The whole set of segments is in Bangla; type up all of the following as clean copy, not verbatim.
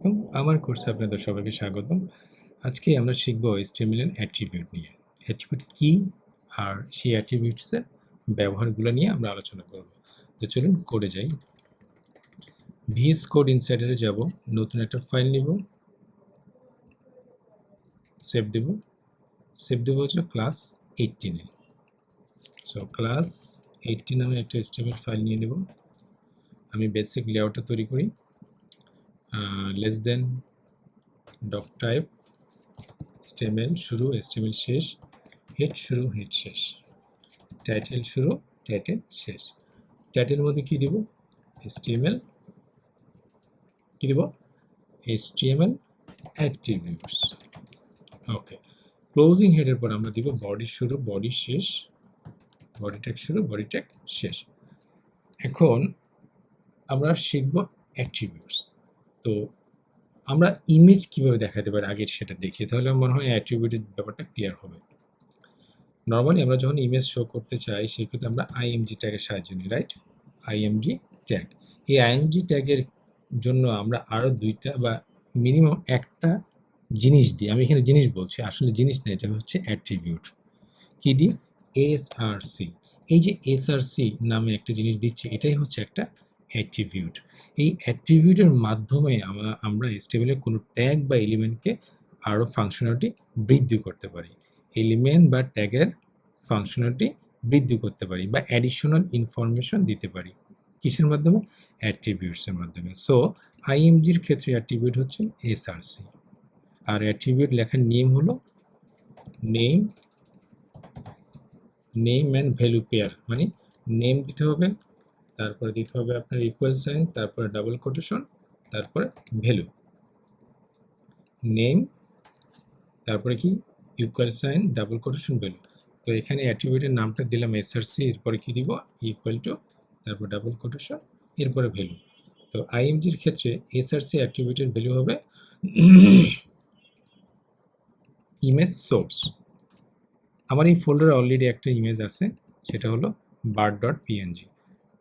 আলাইকুম। আমার কোর্সে আপনাদের সবাইকে স্বাগতম। আজকে আমরা শিখব HTML এর অ্যাট্রিবিউট নিয়ে। অ্যাট্রিবিউট কি আর সেই অ্যাট্রিবিউটসের ব্যবহারগুলো নিয়ে আমরা আলোচনা করব। তো চলুন কোডে যাই। VS Code ইনসাইডারে যাব, নতুন একটা ফাইল নিব, সেভ দেব। সেভ দেব হচ্ছে ক্লাস 18 এ। সো ক্লাস 18 নামে একটা HTML ফাইল নিয়ে নেব। আমি বেসিক লেআউটটা তৈরি করি। Less than doc type HTML শুরু, HTML শেষ, হেড শুরু, হেড শেষ, টাইটেল শুরু, টাইটেল শেষ। টাইটেলের মধ্যে কি দিব? HTML কি দিব? HTML attributes. ওকে। ক্লোজিং হেডের পর আমরা দিব বডি শুরু, বডি শেষ, বডি ট্যাগ শুরু, বডি ট্যাগ শেষ। এখন আমরা শিখব অ্যাট্রিবিউটস। তো আমরা ইমেজ কিভাবে দেখাতে পারি আগে সেটা দেখি, তাহলে মনে হয় অ্যাট্রিবিউটের ব্যাপারটা ক্লিয়ার হবে। নর্মালি আমরা যখন ইমেজ শো করতে চাই সেক্ষেত্রে আমরা IMG ট্যাগের সাহায্য নিই, রাইট? IMG tag. এই IMG ট্যাগের জন্য আমরা আরও দুইটা বা মিনিমাম একটা জিনিস দিই। আমি এখানে জিনিস বলছি, আসলে জিনিস না, এটা হচ্ছে অ্যাট্রিবিউট। কি দিই? SRC। এই যে SRC নামে একটা জিনিস দিচ্ছি, এটাই হচ্ছে একটা অ্যাট্রিবিউট। এই অ্যাট্রিবিউটের মাধ্যমে আমরা HTML-এর কোনো ট্যাগ বা এলিমেন্টকে আরও ফাংশনালিটি বৃদ্ধি করতে পারি। এলিমেন্ট বা ট্যাগের ফাংশনালিটি বৃদ্ধি করতে পারি বা অ্যাডিশনাল ইনফরমেশন দিতে পারি। কিসের মাধ্যমে? অ্যাট্রিবিউটসের মাধ্যমে। সো IMGর ক্ষেত্রে অ্যাট্রিবিউট হচ্ছে SRC। আর অ্যাট্রিবিউট লেখার নিয়ম হলো নেম অ্যান্ড ভ্যালু পেয়ার, মানে নেম দিতে হবে, তারপরে দিতে হবে আপনার ইকুয়াল সাইন, তারপরে ডাবল কোটেশন, তারপরে ভ্যালু। নেম, তারপরে কি? Equal sign, double quotation, value. তো এখানে অ্যাট্রিবিউটের নামটা দিলাম SRC, এরপরে কি দিব? ইকুয়াল টু, তারপর ডাবল কোটেশন, এরপরে ভ্যালু। তো IMGর ক্ষেত্রে SRC অ্যাট্রিবিউটের ভ্যালু হবে ইমেজ সোর্স। আমার এই ফোল্ডারে অলরেডি একটা ইমেজ আছে, সেটা হলো bird.png।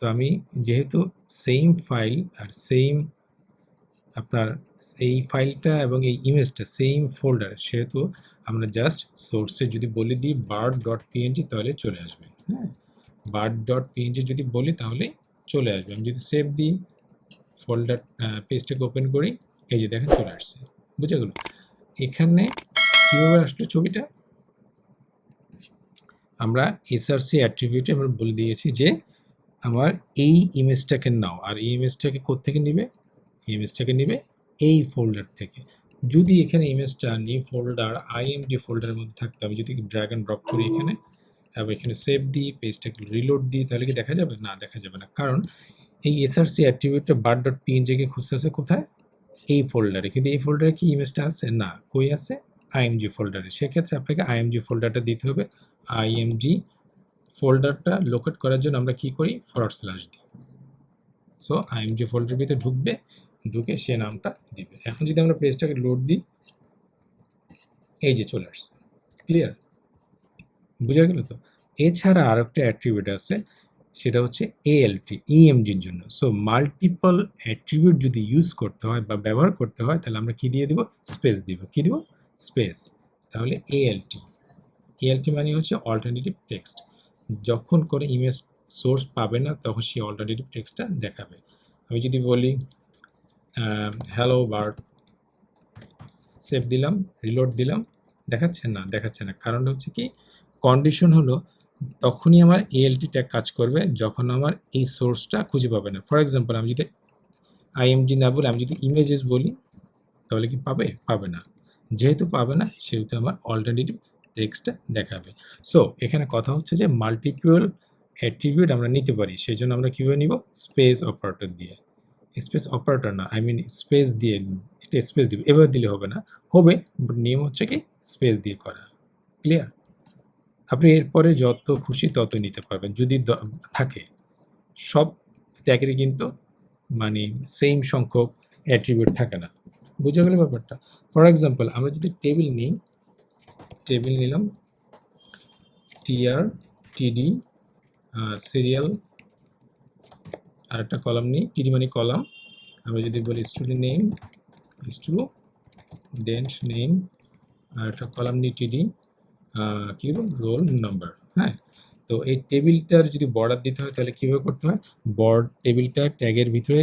তো আমি যেহেতু সেম ফাইল আর সেম আপনার এই ফাইলটা এবং এই ইমেজটা সেম ফোল্ডার, সেহেতু আমরা জাস্ট সোর্সে যদি বলে দিই bird.png তাহলে চলে আসবে। হ্যাঁ, bird.png যদি বলি তাহলে চলে আসবে। আমি যদি সেভ দিই, ফোল্ডার পেজটাকে ওপেন করি, এই যে দেখেন চলে আসছে। বুঝে গেল? এখানে কীভাবে আসলো ছবিটা? আমরা SRC অ্যাট্রিবিউটে আমরা বলে দিয়েছি যে আমার এই ইমেজটাকে নাও, আর এই ইমেজটাকে কোত্থেকে নিবে? ইমেজটাকে নিবে এই ফোল্ডার থেকে। যদি এখানে ইমেজটা নিউ ফোল্ডার IMG ফোল্ডারের মধ্যে থাকতো, আমি যদি ড্র্যাগ অ্যান্ড ড্রপ করি এখানে এবং এখানে সেভ দিই, পেজটাকে রিলোড দিই, তাহলে কি দেখা যাবে? না, দেখা যাবে না। কারণ এই SRC অ্যাট্রিবিউটটা bird.png কে খুঁজতেছে কোথায়? এই ফোল্ডারে। কিন্তু এই ফোল্ডারে কি ইমেজটা আছে? না। কই আছে? IMG ফোল্ডারে। সেক্ষেত্রে আপনাকে IMG ফোল্ডারটা দিতে হবে। IMG ফোল্ডারটা লোকেট করার জন্য আমরা কি করি? / দিই। সো IMG ফোল্ডারের ভিতরে ঢুকবে, ঢুকে সে নামটা দিবে। এখন যদি আমরা পেজটাকে লোড দিই, এই যে চলে আসছে। ক্লিয়ার? বুঝা গেল তো? এছাড়া আর একটা অ্যাট্রিবিউট আছে, সেটা হচ্ছে ALT, EMGর জন্য। সো মাল্টিপল অ্যাট্রিবিউট যদি ইউজ করতে হয় বা ব্যবহার করতে হয়, তাহলে আমরা কি দিয়ে দিব? স্পেস দিব। কি দিব? স্পেস। তাহলে ALT মানে হচ্ছে অল্টারনেটিভ টেক্সট। যখন করে ইমেজ সোর্স পাবে না, তখন সেই অল্টারনেটিভ টেক্সটটা দেখাবে। আমি যদি বলি হ্যালো বার্ড, সেভ দিলাম, রিলোড দিলাম, দেখাচ্ছে না? দেখাচ্ছে না। কারণটা হচ্ছে কি? কন্ডিশন হলো তখনই আমার ALT ট্যাগ কাজ করবে যখন আমার এই সোর্সটা খুঁজে পাবে না। ফর এক্সাম্পল, আমি যদি IMG না বলে আমি যদি ইমেজেস বলি, তাহলে কি পাবে? পাবে না। যেহেতু পাবে না, সেহেতু আমার অল্টারনেটিভ টেক্সটটা দেখাবে। সো এখানে কথা হচ্ছে যে মাল্টিপল অ্যাট্রিবিউট আমরা নিতে পারি, সেই জন্য আমরা কীভাবে নিব? স্পেস অপারেটর দিয়ে। স্পেস অপারেটর না, আই মিন স্পেস দিয়ে, এটা স্পেস দিব। এভাবে দিলে হবে না, হবে, বাট নিয়ম হচ্ছে কি স্পেস দিয়ে করা। ক্লিয়ার? আপনি এরপরে যত খুশি তত নিতে পারবেন যদি থাকে। সব ট্যাগেরই কিন্তু মানে সেম সংখ্যক অ্যাট্রিবিউট থাকে না। বুঝা গেল ব্যাপারটা? ফর এক্সাম্পল, আমরা যদি টেবিল নিই, টেবিল নিলাম TR, TD, সিরিয়াল, আর একটা কলাম নিই, TD মানে কলাম। আমরা যদি বলি স্টুডেন্ট নেম, স্টুডেন্ট নেম, আর একটা কলাম নিয়ে টিডি, কী দেবো, রোল নাম্বার। হ্যাঁ, তো এই টেবিলটার যদি বর্ডার দিতে হয় তাহলে কীভাবে করতে হয়, টেবিলটা ট্যাগের ভিতরে,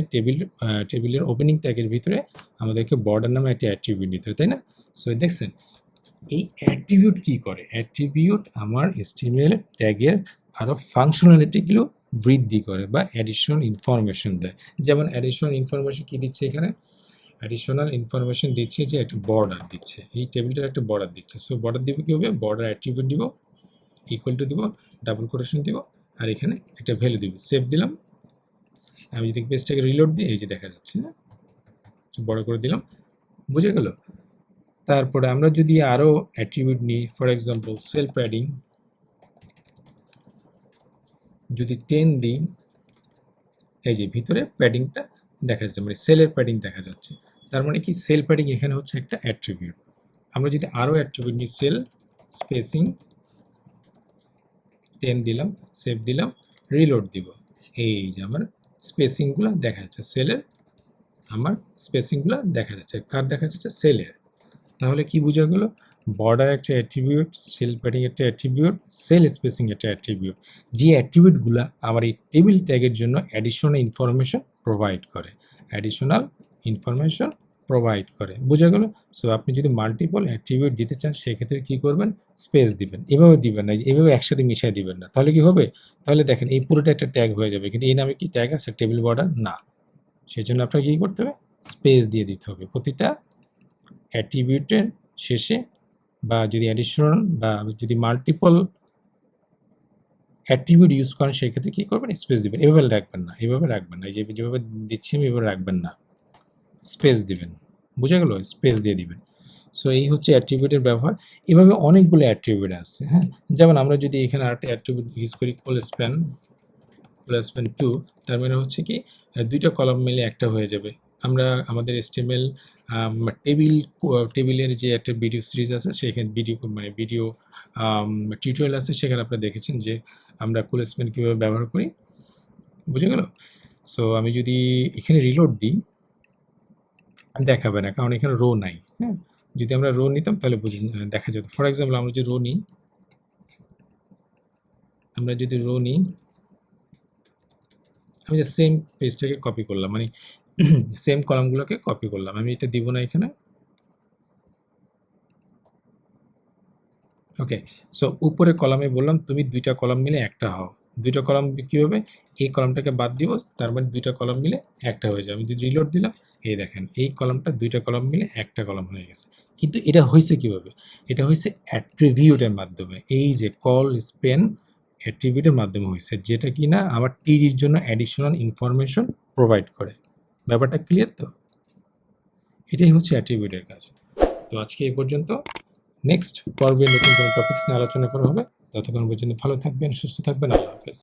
টেবিলের ওপেনিং ট্যাগের ভিতরে আমাদেরকে বর্ডার নামে একটা অ্যাট্রিবিউট নিতে হয়, তাই না? সো দেখছেন এই অ্যাট্রিবিউট কী করে, অ্যাট্রিবিউট আমার HTML ট্যাগের আরও ফাংশনালিটিগুলো বৃদ্ধি করে বা অ্যাডিশনাল ইনফরমেশন দেয়। যেমন অ্যাডিশনাল ইনফরমেশন কী দিচ্ছে এখানে, অ্যাডিশনাল ইনফরমেশন দিচ্ছে যে একটা বর্ডার দিচ্ছে, এই টেবিলটার একটা বর্ডার দিচ্ছে। সো বর্ডার দিব কী হবে, বর্ডার অ্যাট্রিবিউট দিব, ইকুয়াল টু দিব, ডাবল কোটেশন দিব, আর এখানে একটা ভ্যালু দিব, সেভ দিলাম। আমি যদি পেজটাকে রিলোড দিই, এই যে দেখা যাচ্ছে, বড় করে দিলাম, বুঝে গেল? তারপরে আমরা যদি আরও অ্যাট্রিবিউট নিই, ফর এক্সাম্পল সেল প্যাডিং, যদি 10 দিই, এই যে ভিতরে প্যাডিংটা দেখা যাচ্ছে, মানে সেলের প্যাডিং দেখা যাচ্ছে। তার মানে কি, সেল প্যাডিং এখানে হচ্ছে একটা অ্যাট্রিবিউট। আমরা যদি আরও অ্যাট্রিবিউট নিই, সেল স্পেসিং 10 দিলাম, সেভ দিলাম, রিলোড দিব, এই যে আমার স্পেসিংগুলো দেখা যাচ্ছে, সেলের আমার স্পেসিংগুলো দেখা যাচ্ছে। কার দেখা যাচ্ছে, সেলের। তাহলে কি বোঝা গেল, বর্ডার একটা অ্যাট্রিবিউট, সেল প্যাডিং একটা অ্যাট্রিবিউট, সেল স্পেসিং একটা অ্যাট্রিবিউট, যে অ্যাট্রিবিউটগুলো আমার এই টেবিল ট্যাগের জন্য অ্যাডিশনাল ইনফরমেশন প্রোভাইড করে, অ্যাডিশনাল ইনফরমেশন প্রোভাইড করে, বোঝা গেল? সো আপনি যদি মাল্টিপল অ্যাট্রিবিউট দিতে চান সেক্ষেত্রে কী করবেন, স্পেস দিবেন, এভাবে দিবেন না, এভাবে একসাথে মিশিয়ে দিবেন না, তাহলে কি হবে, তাহলে দেখেন এই পুরোটা একটা ট্যাগ হয়ে যাবে, কিন্তু এই নামে কি ট্যাগ আছে, টেবিল বর্ডার না। সেই জন্য আপনাকে কী করতে হবে, স্পেস দিয়ে দিতে হবে প্রতিটা অ্যাট্রিবিউটের শেষে, বা যদি অ্যাডিশনাল বা যদি মাল্টিপল অ্যাট্রিবিউট ইউজ করেন সেক্ষেত্রে কী করবেন, স্পেস দিবেন, এভাবে রাখবেন না, এভাবে রাখবেন না, যেভাবে দিচ্ছি আমি এভাবে রাখবেন না, স্পেস দিবেন, বুঝা গেল, স্পেস দিয়ে দিবেন। সো এই হচ্ছে অ্যাট্রিবিউটের ব্যবহার। এভাবে অনেকগুলো অ্যাট্রিবিউট আছে, হ্যাঁ। যেমন আমরা যদি এখানে আরেকটা অ্যাট্রিবিউট ইউজ করি, কোলস্প্যান 2, তার মানে হচ্ছে কি, দুইটা কলাম মিলে একটা হয়ে যাবে। আমরা আমাদের HTML টেবিলের যে একটা ভিডিও সিরিজ আছে, সেখানে ভিডিও টিউটোরিয়াল আছে, সেখানে আপনারা দেখেছেন যে আমরা কোলস্প্যান কীভাবে ব্যবহার করি, বুঝে গেল? সো আমি যদি এখানে রিলোড দিই, দেখাবে না, কারণ এখানে রো নাই, হ্যাঁ। যদি আমরা রো নিতাম তাহলে দেখা যেত। ফর এক্সাম্পল আমরা যদি রো নিই, আমি যে সেম পেজটাকে কপি করলাম, মানে সেম কলামগুলোকে কপি করলাম, আমি এটা দিব না এখানে। ওকে, সো উপরের কলামে বললাম তুমি দুইটা কলাম মিলে একটা হও, দুইটা কলাম কীভাবে, এই কলামটাকে বাদ দিব, তার মানে দুইটা কলাম মিলে একটা হয়ে যাবে। আমি যদি রিলোড দিলাম, এই দেখেন এই কলামটা দুইটা কলাম মিলে একটা কলাম হয়ে গেছে। কিন্তু এটা হয়েছে কীভাবে, এটা হয়েছে অ্যাট্রিবিউটের মাধ্যমে, এই যে কল স্পেন অ্যাট্রিবিউটের মাধ্যমে হয়েছে, যেটা কি না আমার টিডির জন্য অ্যাডিশনাল ইনফরমেশন প্রোভাইড করে। ব্যাপারটা ক্লিয়ার তো? এটাই হচ্ছে অ্যাট্রিবিউটের কাজ। তো আজকে এই পর্যন্ত, নেক্সট পর্বে নতুন কোনো টপিকস নিয়ে আলোচনা করা হবে। ততক্ষণ পর্যন্ত ভালো থাকবেন, সুস্থ থাকবেন, আল্লাহ হাফেজ।